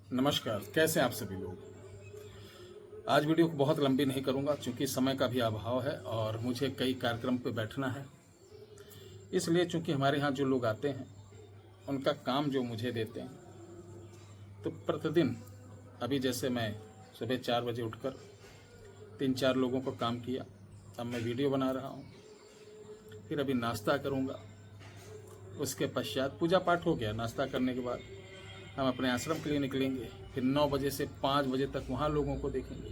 नमस्कार, कैसे हैं आप सभी लोग। आज वीडियो को बहुत लंबी नहीं करूंगा क्योंकि समय का भी अभाव है और मुझे कई कार्यक्रम पे बैठना है। इसलिए चूंकि हमारे यहाँ जो लोग आते हैं उनका काम जो मुझे देते हैं, तो प्रतिदिन अभी जैसे मैं सुबह 4 बजे उठकर 3-4 लोगों को काम किया, अब मैं वीडियो बना रहा हूँ। फिर अभी नाश्ता करूँगा, उसके पश्चात पूजा पाठ हो गया। नाश्ता करने के बाद हम अपने आश्रम के लिए निकलेंगे। फिर 9 बजे से 5 बजे तक वहाँ लोगों को देखेंगे।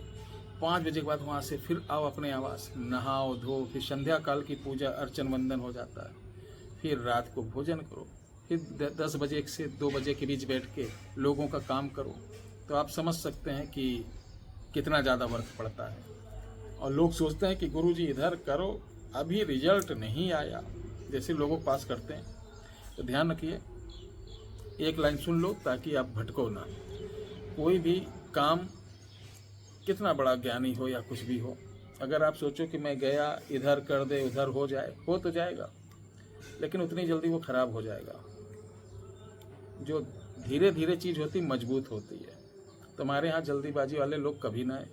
5 बजे के बाद वहाँ से फिर आओ अपने आवास, नहाओ धो, फिर संध्या काल की पूजा अर्चन वंदन हो जाता है। फिर रात को भोजन करो, फिर 10 बजे से 2 बजे के बीच बैठ के लोगों का काम करो। तो आप समझ सकते हैं कि कितना ज़्यादा वर्क पड़ता है। और लोग सोचते हैं कि गुरुजी इधर करो, अभी रिजल्ट नहीं आया, जैसे लोगों पास करते हैं। तो ध्यान रखिए, एक लाइन सुन लो ताकि आप भटको ना। कोई भी काम कितना बड़ा ज्ञानी हो या कुछ भी हो, अगर आप सोचो कि मैं गया इधर कर दे उधर हो जाए, हो तो जाएगा, लेकिन उतनी जल्दी वो खराब हो जाएगा। जो धीरे धीरे चीज़ होती मजबूत होती है। तुम्हारे यहाँ जल्दीबाजी वाले लोग कभी ना आए,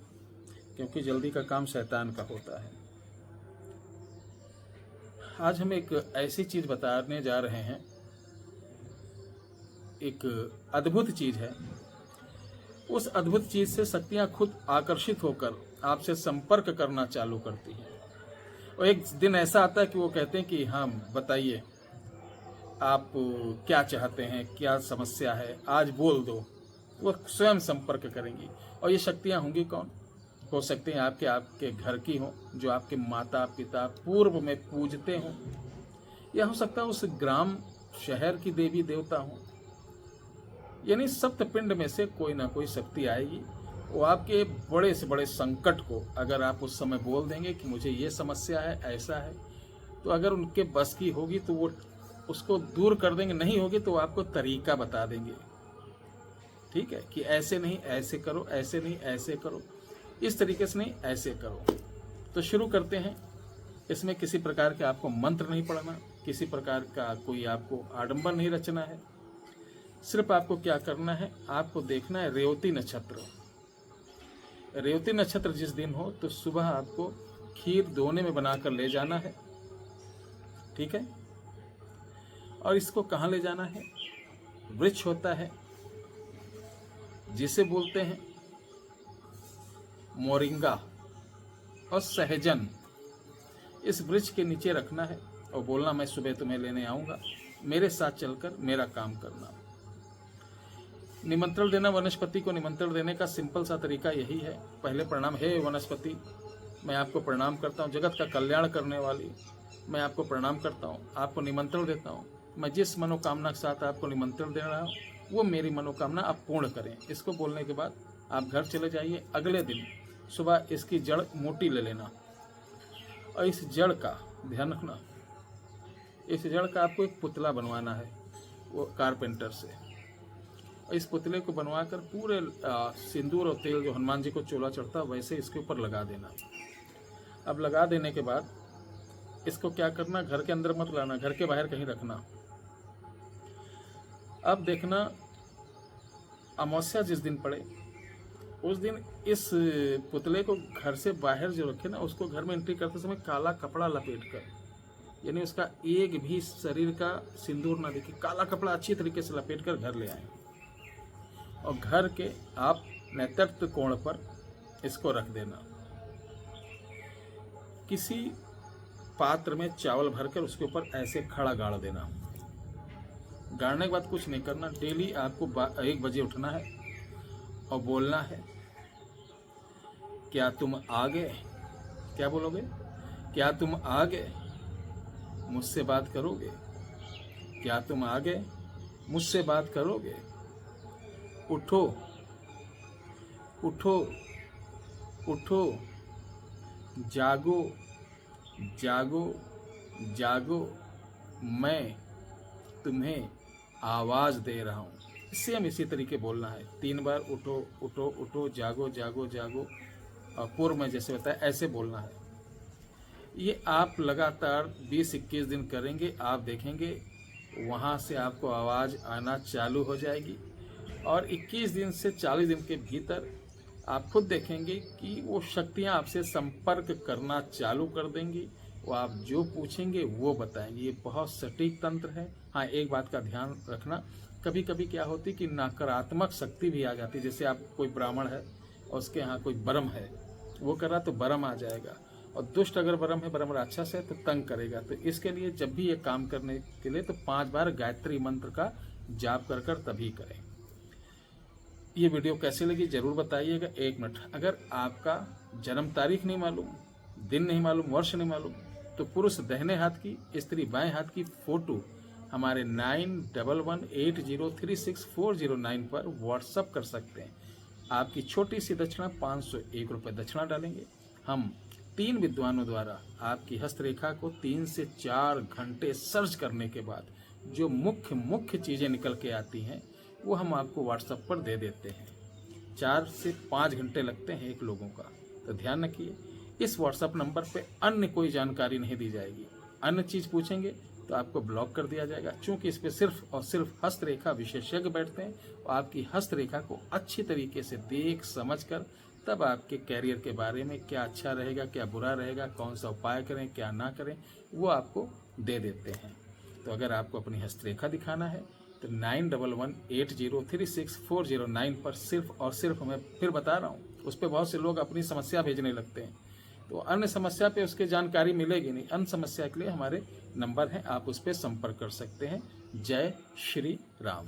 क्योंकि जल्दी का काम शैतान का होता है। आज हम एक ऐसी चीज़ बताने जा रहे हैं, एक अद्भुत चीज़ है। उस अद्भुत चीज़ से शक्तियाँ खुद आकर्षित होकर आपसे संपर्क करना चालू करती हैं। और एक दिन ऐसा आता है कि वो कहते हैं कि हाँ बताइए, आप क्या चाहते हैं, क्या समस्या है, आज बोल दो। वो स्वयं संपर्क करेंगी। और ये शक्तियाँ होंगी कौन? हो सकते हैं आपके घर की हों, जो आपके माता पिता पूर्व में पूजते हों, या हो सकता है उस ग्राम शहर की देवी देवता हों। यानी सप्तपिंड में से कोई ना कोई शक्ति आएगी। वो आपके बड़े से बड़े संकट को अगर आप उस समय बोल देंगे कि मुझे ये समस्या है, ऐसा है, तो अगर उनके बस की होगी तो वो उसको दूर कर देंगे, नहीं होगी तो आपको तरीका बता देंगे। ठीक है कि ऐसे नहीं ऐसे करो, ऐसे नहीं ऐसे करो, इस तरीके से नहीं ऐसे करो। तो शुरू करते हैं। इसमें किसी प्रकार के आपको मंत्र नहीं पढ़ना, किसी प्रकार का कोई आपको आडंबर नहीं रचना है। सिर्फ आपको क्या करना है, आपको देखना है रेवती नक्षत्र। रेवती नक्षत्र जिस दिन हो तो सुबह आपको खीर दोने में बनाकर ले जाना है। ठीक है। और इसको कहाँ ले जाना है? वृक्ष होता है जिसे बोलते हैं मोरिंगा और सहजन, इस वृक्ष के नीचे रखना है और बोलना मैं सुबह तुम्हें लेने आऊँगा, मेरे साथ चलकर मेरा काम करना। निमंत्रण देना, वनस्पति को निमंत्रण देने का सिंपल सा तरीका यही है। पहले प्रणाम, हे वनस्पति मैं आपको प्रणाम करता हूँ, जगत का कल्याण करने वाली मैं आपको प्रणाम करता हूँ, आपको निमंत्रण देता हूँ। मैं जिस मनोकामना के साथ आपको निमंत्रण दे रहा हूँ वो मेरी मनोकामना आप पूर्ण करें। इसको बोलने के बाद आप घर चले जाइए। अगले दिन सुबह इसकी जड़ मोटी ले लेना और इस जड़ का ध्यान रखना, इस जड़ का आपको एक पुतला बनवाना है, वो कारपेंटर से। और इस पुतले को बनवाकर पूरे सिंदूर और तेल जो हनुमान जी को चोला चढ़ता वैसे इसके ऊपर लगा देना। अब लगा देने के बाद इसको क्या करना, घर के अंदर मत लाना, घर के बाहर कहीं रखना। अब देखना, अमावस्या जिस दिन पड़े उस दिन इस पुतले को घर से बाहर जो रखे ना, उसको घर में एंट्री करते समय काला कपड़ा लपेट कर, यानी उसका एक भी शरीर का सिंदूर ना दिखे, काला कपड़ा अच्छी तरीके से लपेट कर घर ले आए। और घर के आप नेतृत्व कोण पर इसको रख देना। किसी पात्र में चावल भरकर उसके ऊपर ऐसे खड़ा गाड़ देना। गाड़ने के बाद कुछ नहीं करना, डेली आपको 1 बजे उठना है और बोलना है, क्या तुम आ गए? क्या बोलोगे? क्या तुम आ गए? मुझसे बात करोगे? क्या तुम आ गए? मुझसे बात करोगे? उठो उठो उठो, जागो जागो जागो, मैं तुम्हें आवाज़ दे रहा हूँ। सेम इसी तरीके बोलना है 3 बार, उठो उठो उठो, जागो जागो जागो। और पूर्व में जैसे होता है ऐसे बोलना है। ये आप लगातार 20-21 दिन करेंगे, आप देखेंगे वहाँ से आपको आवाज़ आना चालू हो जाएगी। और 21 दिन से 40 दिन के भीतर आप खुद देखेंगे कि वो शक्तियाँ आपसे संपर्क करना चालू कर देंगी। वो आप जो पूछेंगे वो बताएंगे। ये बहुत सटीक तंत्र है। हाँ, एक बात का ध्यान रखना, कभी कभी क्या होती कि नकारात्मक शक्ति भी आ जाती। जैसे आप कोई ब्राह्मण है और उसके यहाँ कोई ब्रह्म है, वो कर रहा तो ब्रह्म आ जाएगा, और दुष्ट अगर ब्रह्म है, ब्रह्म राक्षस है, तो तंग करेगा। तो इसके लिए जब भी ये काम करने के लिए तो 5 बार गायत्री मंत्र का जाप कर तभी करें। ये वीडियो कैसी लगी जरूर बताइएगा। 1 मिनट, अगर आपका जन्म तारीख नहीं मालूम, दिन नहीं मालूम, वर्ष नहीं मालूम, तो पुरुष दाहिने हाथ की, स्त्री बाएं हाथ की फोटो हमारे 911180364009 पर व्हाट्सअप कर सकते हैं। आपकी छोटी सी दक्षिणा 501 रुपये दक्षिणा डालेंगे। हम 3 विद्वानों द्वारा आपकी हस्तरेखा को 3 से 4 घंटे सर्च करने के बाद जो मुख्य चीज़ें निकल के आती हैं वो हम आपको व्हाट्सएप पर दे देते हैं। 4 से 5 घंटे लगते हैं एक लोगों का। तो ध्यान रखिए, इस व्हाट्सएप नंबर पे अन्य कोई जानकारी नहीं दी जाएगी। अन्य चीज़ पूछेंगे तो आपको ब्लॉक कर दिया जाएगा, क्योंकि इस पर सिर्फ और सिर्फ हस्तरेखा विशेषज्ञ बैठते हैं और आपकी हस्तरेखा को अच्छी तरीके से देख समझ कर तब आपके कैरियर के बारे में क्या अच्छा रहेगा, क्या बुरा रहेगा, कौन सा उपाय करें, क्या ना करें, वो आपको दे देते हैं। तो अगर आपको अपनी हस्तरेखा दिखाना है तो 911180364009 पर सिर्फ और सिर्फ, मैं फिर बता रहा हूँ, उस पर बहुत से लोग अपनी समस्या भेजने लगते हैं, तो अन्य समस्या पे उसकी जानकारी मिलेगी नहीं। अन्य समस्या के लिए हमारे नंबर हैं, आप उस पर संपर्क कर सकते हैं। जय श्री राम।